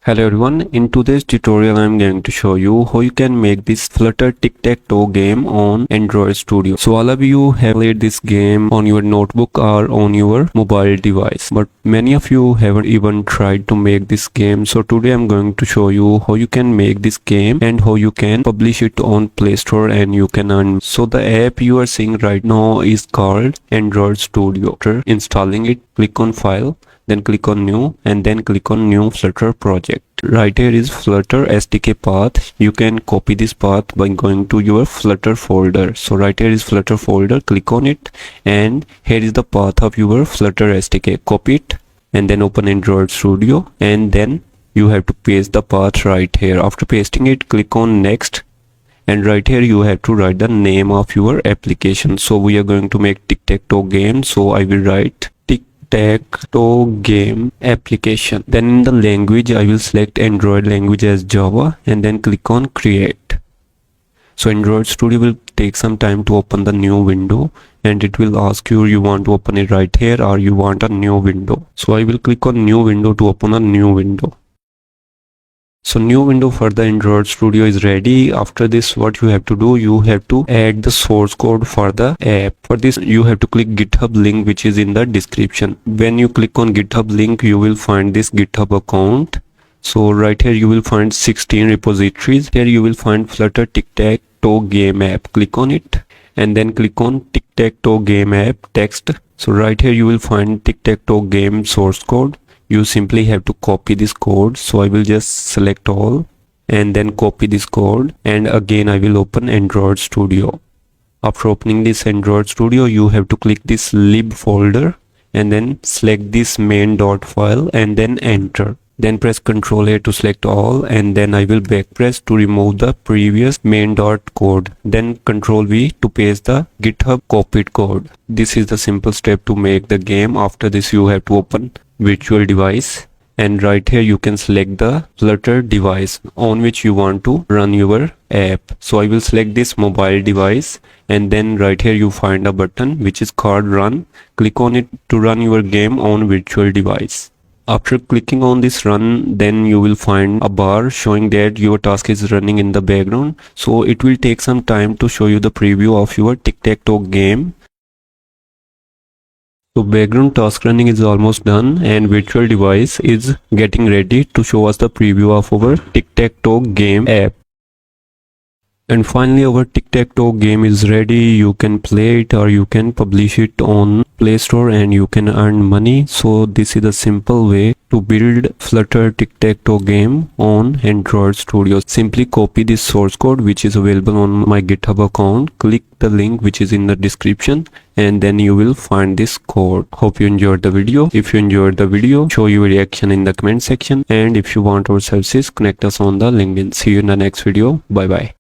Hello everyone, in today's tutorial I am going to show you how you can make this Flutter Tic Tac Toe game on Android Studio. So all of you have played this game on your notebook or on your mobile device, but many of you haven't even tried to make this game. So today I'm going to show you how you can make this game and how you can publish it on Play Store and you can earn. So the app you are seeing right now is called Android Studio. After installing it, click on File, then click on New, and then click on New Flutter Project. Right here is Flutter SDK path. You can copy this path by going to your Flutter folder. So right here is Flutter folder, click on it, and here is the path of your Flutter SDK. Copy it and then open Android Studio, and then you have to paste the path right here. After pasting it, click on Next, and right here you have to write the name of your application. So we are going to make Tic Tac Toe game, so I will write Tic Tac Toe game application. Then in the language I will select Android language as Java and then click on create. So Android Studio will take some time to open the new window, and it will ask you want to open it right here or you want a new window. So I will click on new window to open a new window. So new window for the Android Studio is ready. After this, what you have to do, you have to add the source code for the app. For this, you have to click GitHub link which is in the description. When you click on GitHub link, you will find this GitHub account. So right here you will find 16 repositories. Here you will find Flutter Tic Tac Toe game app. Click on it and then click on Tic Tac Toe game app text. So right here you will find Tic Tac Toe game source code. You simply have to copy this code. So I will just select all and then copy this code, and again I will open Android Studio. After opening this Android Studio, you have to click this lib folder and then select this main.file and then enter. Then press Ctrl A to select all, and then I will back press to remove the previous main.code. Then Ctrl V to paste the GitHub copied code. This is the simple step to make the game. After this you have to open virtual device, and right here you can select the Flutter device on which you want to run your app. So I will select this mobile device, and then right here you find a button which is called run. Click on it to run your game on virtual device. After clicking on this run, then you will find a bar showing that your task is running in the background. So it will take some time to show you the preview of your Tic Tac Toe game. So background task running is almost done, and virtual device is getting ready to show us the preview of our Tic Tac Toe game app. And finally our Tic Tac Toe game is ready. You can play it or you can publish it on Play Store and you can earn money. So this is a simple way to build Flutter Tic Tac Toe game on Android Studio. Simply copy this source code which is available on my GitHub account. Click the link which is in the description, and then you will find this code. Hope you enjoyed the video. If you enjoyed the video, show your reaction in the comment section, and if you want our services, connect us on the LinkedIn. See you in the next video. Bye bye.